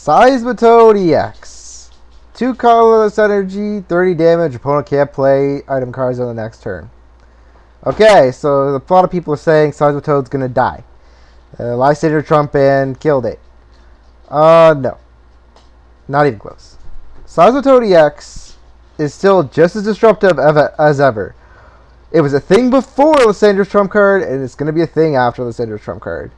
Seismitoad Ex. 2 colorless energy, 30 damage. Opponent can't play item cards on the next turn. Okay, so a lot of people are saying Seismitoad's gonna die. Lysander Trump and killed it. No. Not even close. Seismitoad Ex is still just as disruptive as ever. It was a thing before Lysander's Trump card, and it's going to be a thing after Lysander's Trump card.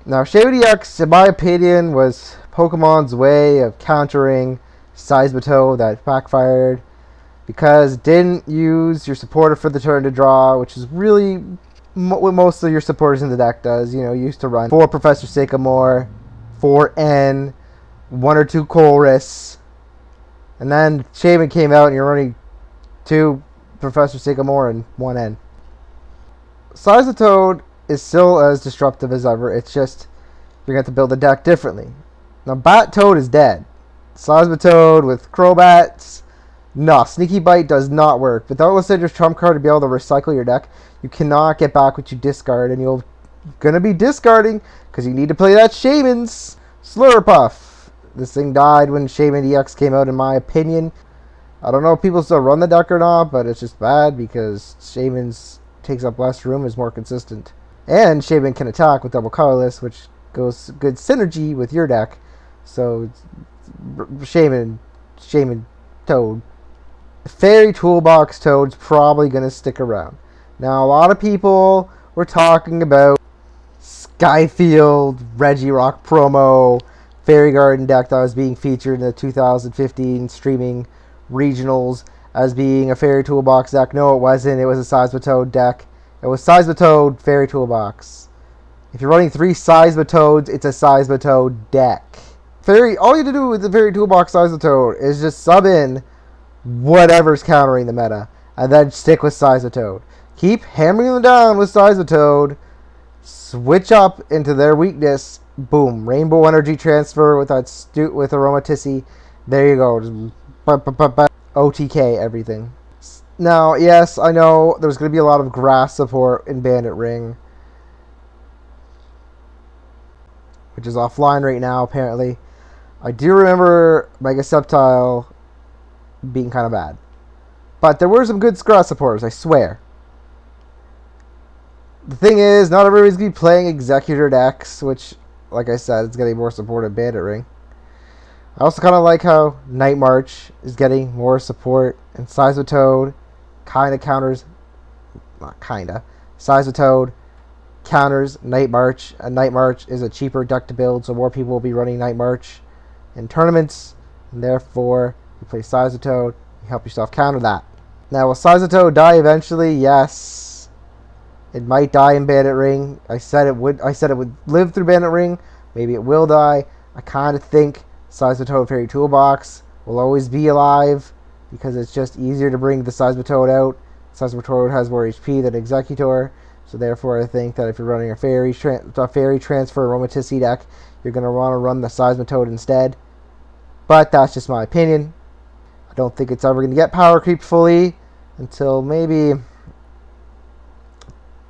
Now, Seismitoad Ex, in my opinion, was Pokemon's way of countering Seismitoad that backfired, because it didn't use your supporter for the turn to draw, which is really what most of your supporters in the deck does. You know, you used to run 4 Professor Sycamore, 4 N, 1 or 2 Chorus, and then Shaman came out and you're running 2 Professor Sycamore and 1 N. Seismitoad is still as disruptive as ever. It's just you're going to have to build the deck differently. Now, Bat Toad is dead. Seismitoad with Crobats, no, Sneaky Bite does not work. Without Lysander's Trump card to be able to recycle your deck, you cannot get back what you discard, and you're going to be discarding because you need to play that Shaman's Slurpuff. This thing died when Shaman EX came out, in my opinion. I don't know if people still run the deck or not, but it's just bad because Shaman's takes up less room, is more consistent. And Shaman can attack with double colorless, which goes good synergy with your deck. So, Shaman Toad. Fairy Toolbox Toad's probably going to stick around. Now, a lot of people were talking about Skyfield, Regirock promo, Fairy Garden deck that was being featured in the 2015 streaming regionals as being a Fairy Toolbox deck. No, it wasn't. It was a Seismitoad deck. It was Seismitoad Fairy Toolbox. If you're running 3 Seismitoads, it's a Seismitoad deck. All you have to do with the Fairy Toolbox Seismitoad is just sub in whatever's countering the meta, and then stick with Seismitoad. Keep hammering them down with Seismitoad. Switch up into their weakness. Boom. Rainbow Energy Transfer with Aromatisse. There you go. Just OTK everything. Now, yes, I know there's going to be a lot of grass support in Bandit Ring, which is offline right now, apparently. I do remember Mega Sceptile being kind of bad. But there were some good grass supporters, I swear. The thing is, not everybody's going to be playing Executor decks, which, like I said, is getting more support in Bandit Ring. I also kind of like how Night March is getting more support, and Seismitoad kind of counters, not kinda, Seismitoad counters Night March, and Night March is a cheaper deck to build, so more people will be running Night March in tournaments, and therefore, you play Seismitoad, you help yourself counter that. Now, will Seismitoad die eventually? Yes. It might die in Bandit Ring. I said it would live through Bandit Ring. Maybe it will die. I kind of think Seismitoad Fairy Toolbox will always be alive because it's just easier to bring the Seismitoad out. Seismitoad has more HP than Executor, so therefore I think that if you're running a Fairy Transfer Aromatisse deck, you're going to want to run the Seismitoad instead. But that's just my opinion. I don't think it's ever going to get power creeped fully until maybe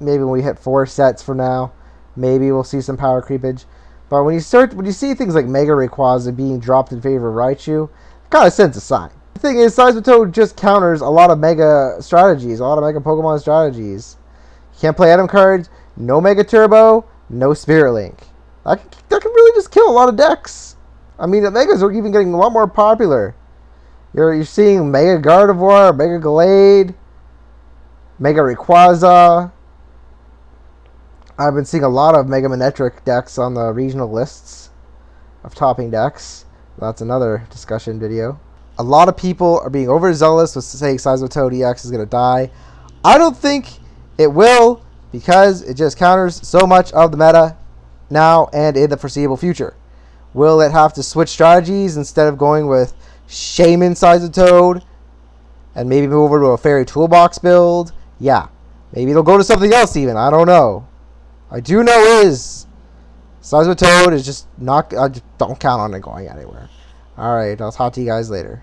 when we hit 4 sets from now. Maybe we'll see some power creepage. But when you see things like Mega Rayquaza being dropped in favor of Raichu, it kind of sends a sign. The thing is, Seismitoad just counters a lot of Mega strategies, a lot of Mega Pokemon strategies. You can't play item cards, no Mega Turbo, no Spirit Link. That can really just kill a lot of decks. I mean, the Megas are even getting a lot more popular. You're seeing Mega Gardevoir, Mega Glade, Mega Rayquaza. I've been seeing a lot of Mega Manectric decks on the regional lists of topping decks. That's another discussion video. A lot of people are being overzealous with saying Seismitoad EX is going to die. I don't think it will, because it just counters so much of the meta now and in the foreseeable future. Will it have to switch strategies instead of going with Shaman Seismitoad and maybe move over to a Fairy Toolbox build? Yeah. Maybe it'll go to something else even. I don't know. I do know is Seismitoad is just not. I just don't count on it going anywhere. Alright, I'll talk to you guys later.